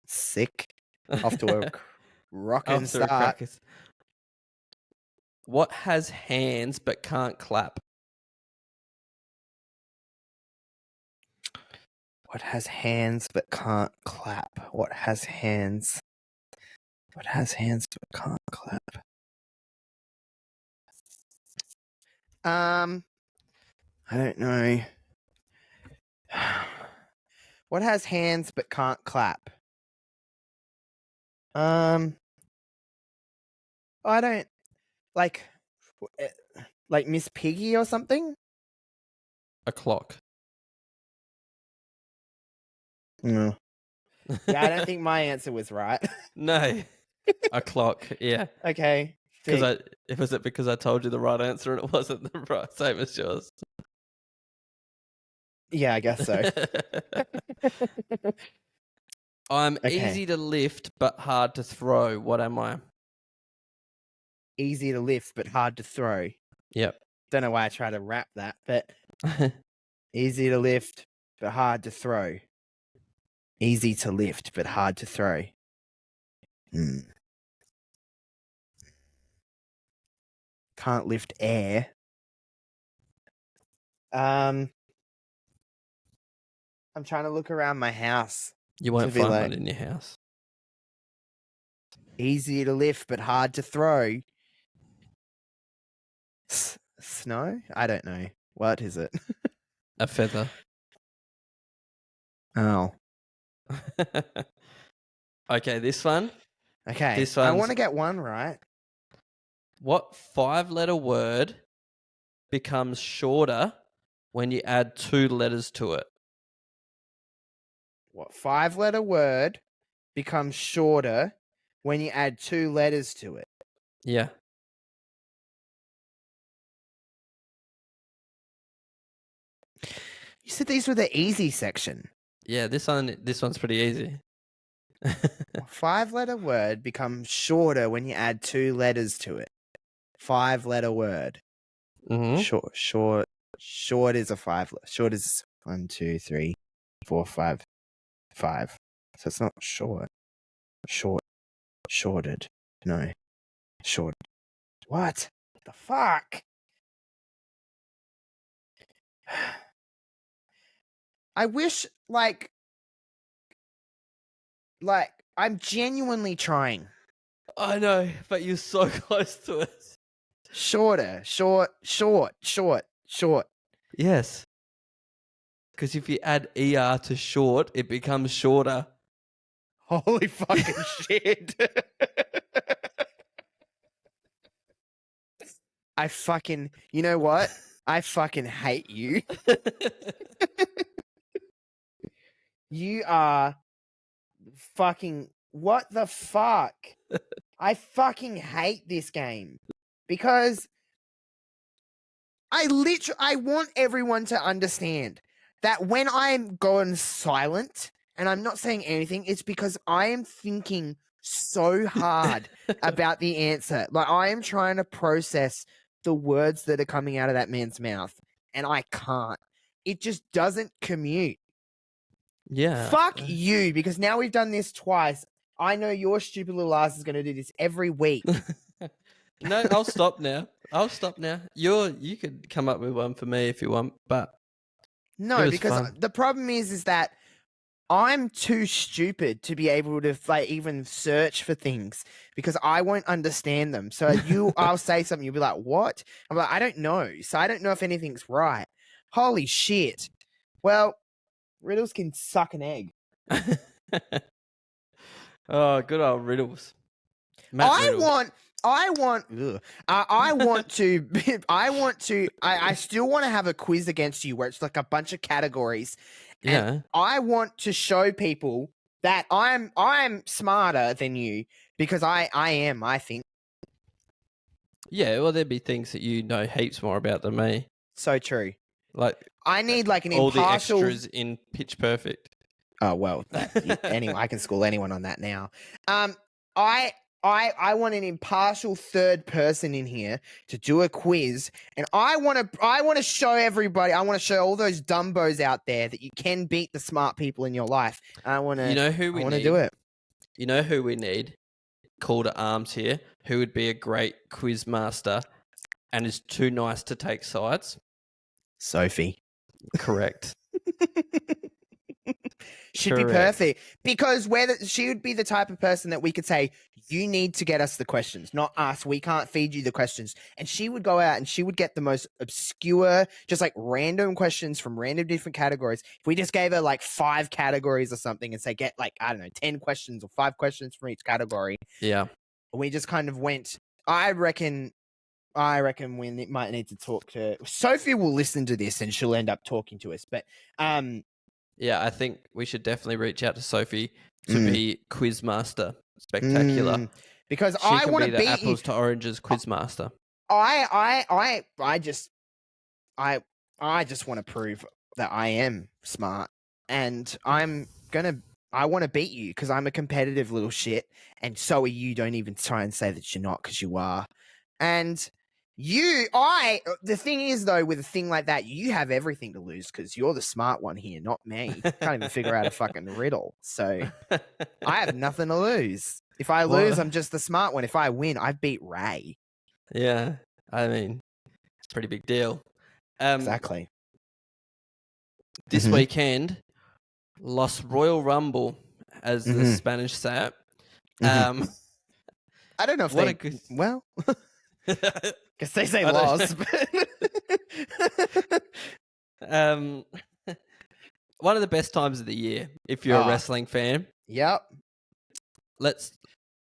Sick. Off to a rockin' start. What has hands but can't clap? What has hands but can't clap? What has hands What has hands but can't clap? I don't know. What has hands but can't clap? I don't like Miss Piggy or something. A clock. No. Yeah, I don't think my answer was right. No. A clock. Yeah. Okay. Was it because I told you the right answer and it wasn't the right same as yours? Yeah, I guess so. I'm Okay. easy to lift but hard to throw. What am I? Easy to lift but hard to throw. Yep. Don't know why I try to rap that, but easy to lift but hard to throw. Easy to lift but hard to throw. Can't lift air. I'm trying to look around my house. You won't to be find like, one in your house. Easy to lift but hard to throw. Snow? I don't know. What is it? A feather. Oh. Okay, this one. Okay. This I one's- want to get one right. What 5-letter word becomes shorter when you add 2 letters to it? What 5-letter word becomes shorter when you add 2 letters to it? Yeah. You said these were the easy section. Yeah, this one's pretty easy. 5-letter word becomes shorter when you add 2 letters to it. 5-letter word. Mm-hmm. Short is a 5. Short is 1, 2, 3, 4, 5. 5. So it's not short. Shorted. No. Short. What the fuck? I wish, I'm genuinely trying. I know, but you're so close to it. Shorter. Short. Yes. Because if you add ER to short, it becomes shorter. Holy fucking shit. You know what? I fucking hate you. You are fucking, what the fuck? I fucking hate this game because I want everyone to understand that when I'm going silent and I'm not saying anything, it's because I am thinking so hard about the answer. Like, I am trying to process the words that are coming out of that man's mouth, and I can't. It just doesn't commute. Yeah. Fuck you, because now we've done this twice. I know your stupid little ass is going to do this every week. No, I'll stop now. You could come up with one for me if you want, but No, because fun. the problem is that I'm too stupid to be able to even search for things because I won't understand them. So I'll say something, you'll be like, "What?" I'm like, "I don't know." So I don't know if anything's right. Holy shit! Well, riddles can suck an egg. Oh, good old riddles. Matt I Riddle. I still want to have a quiz against you where it's like a bunch of categories. Yeah. And I want to show people that I'm smarter than you because I am, I think. Yeah, well, there'd be things that you know heaps more about than me. So true. Like I need an all impartial... the extras in Pitch Perfect. Oh, well, anyway, I can school anyone on that now. I want an impartial third person in here to do a quiz, and I want to show everybody. I want to show all those dumbos out there that you can beat the smart people in your life. I want to. You know who we need? Do it. You know who we need? Call to arms here. Who would be a great quiz master and is too nice to take sides? Sophie. Correct. She'd be Correct. perfect because she would be the type of person that we could say, you need to get us the questions, not us. We can't feed you the questions. And she would go out and she would get the most obscure, just like random questions from random different categories. If we just gave her like 5 categories or something and say, get like, I don't know, 10 questions or 5 questions from each category. Yeah. We just kind of went, I reckon we might need to talk to Sophie. Will listen to this and she'll end up talking to us. But yeah, I think we should definitely reach out to Sophie to be Quizmaster. Spectacular. Because She I can want be to the beat apples you. to oranges Quizmaster. I just want to prove that I am smart, and I want to beat you because I'm a competitive little shit, and so are you. Don't even try and say that you're not, because you are. And the thing is though, with a thing like that, you have everything to lose because you're the smart one here, not me. Can't even figure out a fucking riddle, so I have nothing to lose. If I lose, I'm just the smart one. If I win, I beat Ray. Yeah, I mean, it's a pretty big deal. Exactly. This weekend, Los Royal Rumble, as the Spanish say it. I don't know if well, because they say lost. One of the best times of the year if you're a wrestling fan. Yep.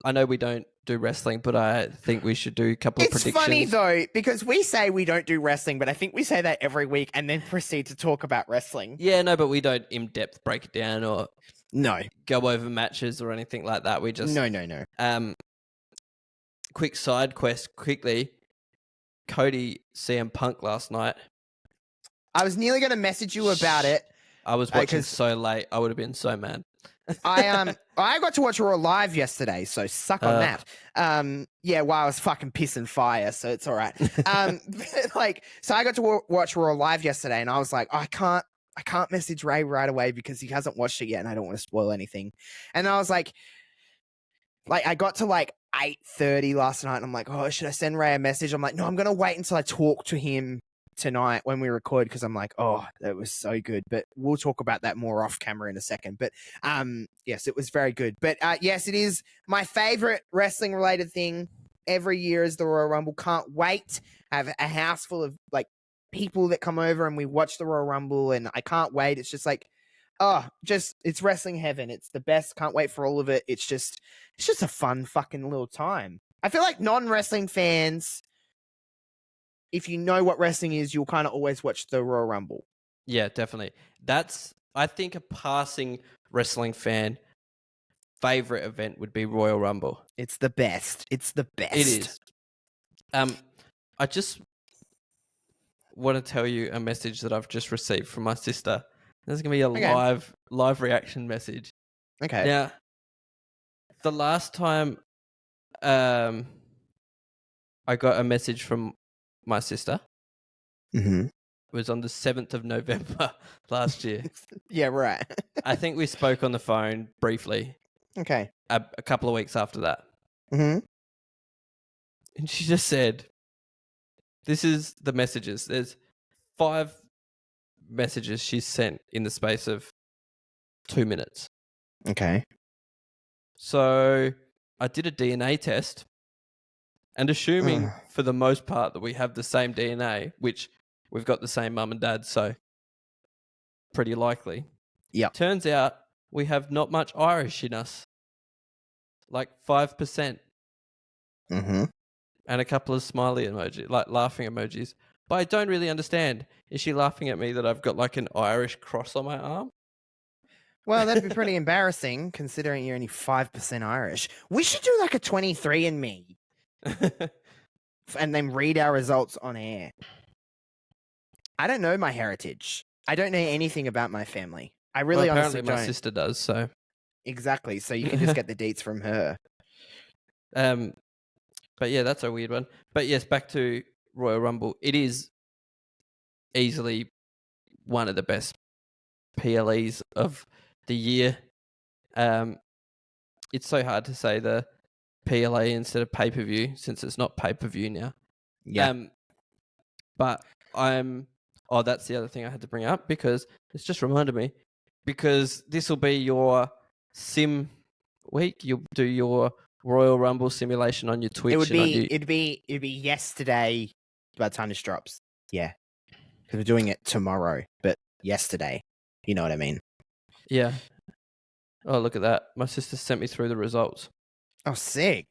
I know we don't do wrestling, but I think we should do a couple of predictions. It's funny though, because we say we don't do wrestling, but I think we say that every week and then proceed to talk about wrestling. Yeah, no, but we don't in-depth break it down or go over matches or anything like that. We just no. Quick side quest, quickly. Cody CM Punk last night. I was nearly going to message you about it. I was watching so late. I would have been so mad. I got to watch Raw live yesterday, so suck on that. While I was fucking pissing fire, so it's all right. So I got to watch Raw live yesterday, and I was like, I can't message Ray right away because he hasn't watched it yet, and I don't want to spoil anything. And I was like I got to 8:30 last night, and I'm like, oh, should I send Ray a message? I'm like, no, I'm gonna wait until I talk to him tonight when we record, because I'm like, oh, that was so good. But we'll talk about that more off camera in a second. But yes, it was very good. But yes, it is my favorite wrestling related thing every year is the Royal Rumble. Can't wait. I have a house full of people that come over and we watch the Royal Rumble, and I can't wait. It's just it's wrestling heaven. It's the best. Can't wait for all of it. It's just a fun fucking little time. I feel like non-wrestling fans, if you know what wrestling is, you'll kind of always watch the Royal Rumble. Yeah, definitely. That's, I think, a passing wrestling fan favorite event would be Royal Rumble. It's the best. It's the best. It is. I just want to tell you a message that I've just received from my sister. There's going to be a live reaction message. Okay. Now, the last time I got a message from my sister was on the 7th of November last year. Yeah, right. I think we spoke on the phone briefly. Okay. A couple of weeks after that. And she just said, this is the messages. There's 5 messages she's sent in the space of 2 minutes. Okay. So I did a DNA test, and assuming for the most part that we have the same DNA, which we've got the same mum and dad, so pretty likely. Yeah. Turns out we have not much Irish in us. 5%. And a couple of smiley emoji, laughing emojis. But I don't really understand. Is she laughing at me that I've got an Irish cross on my arm? Well, that'd be pretty embarrassing considering you're only 5% Irish. We should do a 23andMe and then read our results on air. I don't know my heritage. I don't know anything about my family. I really honestly don't. My sister does, so. Exactly. So you can just get the deets from her. But yeah, that's a weird one. But yes, back to Royal Rumble. It is easily one of the best PLEs of the year. It's so hard to say the PLA instead of pay-per-view since it's not pay-per-view now. Yeah. But that's the other thing I had to bring up because it's just reminded me. because this will be your sim week. You'll do your Royal Rumble simulation on your Twitch. It'd be yesterday by the time this drops. Yeah, because we're doing it tomorrow, but yesterday. You know what I mean? Yeah. Oh, look at that! My sister sent me through the results. Oh, sick.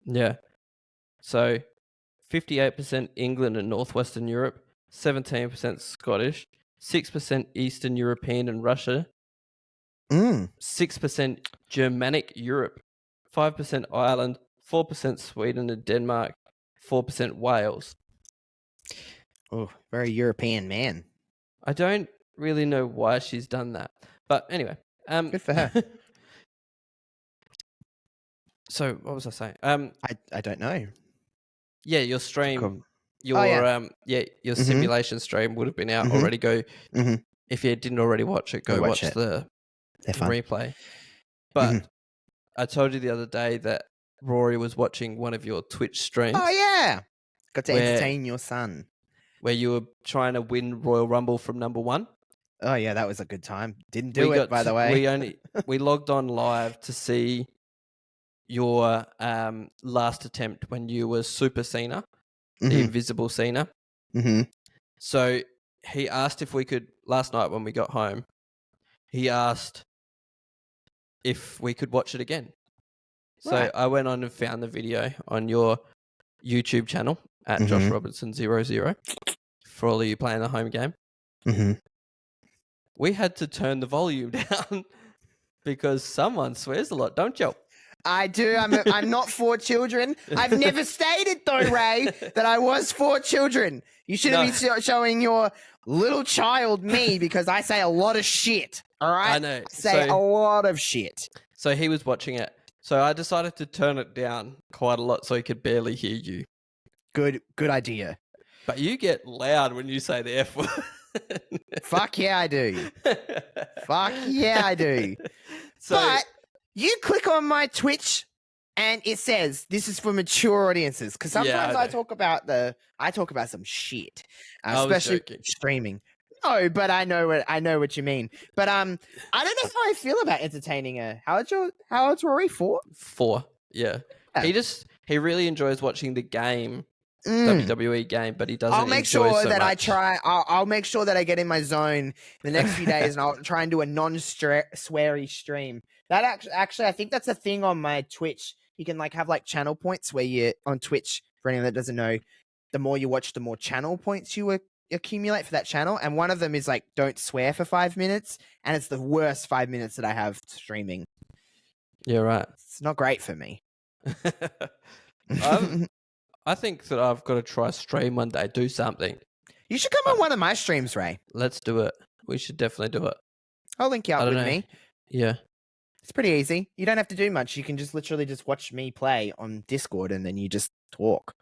Yeah. So, 58% England and Northwestern Europe, 17% Scottish, 6% Eastern European and Russia, 6% Germanic Europe, 5% Ireland, 4% Sweden and Denmark, 4% Wales. Oh, very European man. I don't really know why she's done that. But anyway. Good for her. So what was I saying? I don't know. Yeah, your stream, Cool. your Mhm. simulation stream would have been out Mhm. already. Go Mhm. if you didn't already watch it, go watch watch it. the They're fun. replay. But Mhm. I told you the other day that Rory was watching one of your Twitch streams. Oh yeah, got to Where- entertain your son. where you were trying to win Royal Rumble from number one. Oh yeah, that was a good time. Didn't do it, by the way. We logged on live to see your last attempt when you were Super Cena, the Invisible Cena. Mm-hmm. So he asked if we could, last night when we got home, he asked if we could watch it again. So Right. I went on and found the video on your YouTube channel at Josh Robinson 00 for all of you playing the home game. Mm-hmm. We had to turn the volume down because someone swears a lot, don't you? I do. I'm not for children. I've never stated though, Ray, that I was for children. You shouldn't be showing your little child me because I say a lot of shit. All right, I know. I say a lot of shit. So he was watching it. So I decided to turn it down quite a lot so he could barely hear you. Good idea. But you get loud when you say the F word. Fuck yeah, I do. Fuck yeah, I do. So, but you click on my Twitch and it says this is for mature audiences because sometimes I talk about some shit, especially streaming. No, but I know what you mean. But I don't know how I feel about entertaining her. How old's Rory? 4? 4. Yeah. He really enjoys watching the game. WWE game, but he doesn't. I'll make enjoy sure so that much. I try. I'll make sure that I get in my zone the next few days, and I'll try and do a non-sweary stream. That actually, I think that's a thing on my Twitch. You can have channel points where you on Twitch. For anyone that doesn't know, the more you watch, the more channel points you accumulate for that channel. And one of them is don't swear for 5 minutes, and it's the worst 5 minutes that I have streaming. Yeah, right. It's not great for me. I think that I've got to try stream one day, do something. You should come on one of my streams, Ray. Let's do it. We should definitely do it. I'll link you up with me. Yeah. It's pretty easy. You don't have to do much. You can just literally just watch me play on Discord and then you just talk.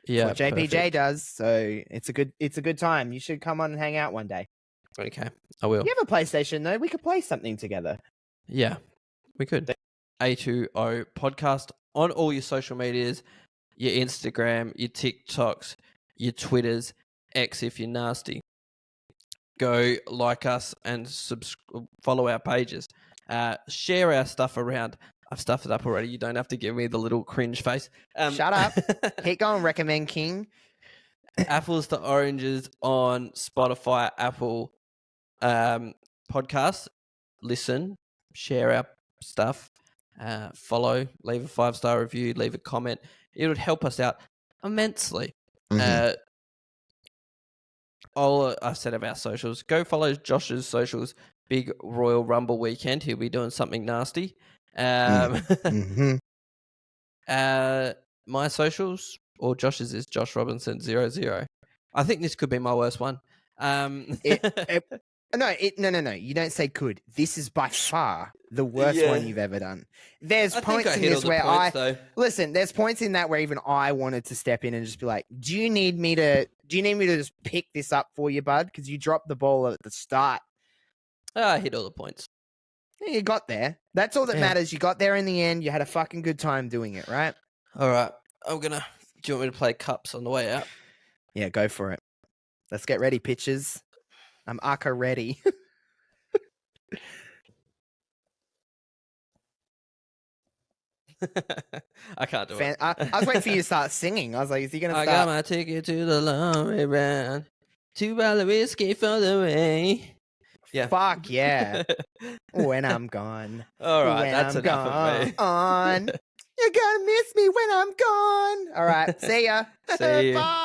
Yeah. That's what JPJ does. So it's a good time. You should come on and hang out one day. Okay. I will. You have a PlayStation though. We could play something together. Yeah. We could. A2O podcast on all your social medias. Your Instagram, your TikToks, your Twitters, X if you're nasty. Go like us and follow our pages. Share our stuff around. I've stuffed it up already. You don't have to give me the little cringe face. Shut up. Keep going, Recommend King. Apples to Oranges on Spotify, Apple podcasts. Listen, share our stuff. Follow, leave a 5-star review, leave a comment. It would help us out immensely. All I said of our socials. Go follow Josh's socials. Big Royal Rumble weekend. He'll be doing something nasty. My socials or Josh's is Josh Robinson 00. I think this could be my worst one. No. You don't say could. This is by far the worst one you've ever done. There's points in this where listen. There's points in that where even I wanted to step in and just be like, "Do you need me to just pick this up for you, bud? Because you dropped the ball at the start." I hit all the points. Yeah, you got there. That's all that matters. You got there in the end. You had a fucking good time doing it, right? All right. Do you want me to play cups on the way out? Yeah, go for it. Let's get ready, pitches. I'm Aka ready. I can't do it. I was waiting for you to start singing. I was like, is he going to I start? got my ticket to the long way round. $2 whiskey for the way. Yeah. Fuck yeah. When I'm gone. All right, when that's I'm enough of me. gone. You're gonna miss me when I'm gone. All right. See ya. See you. Bye.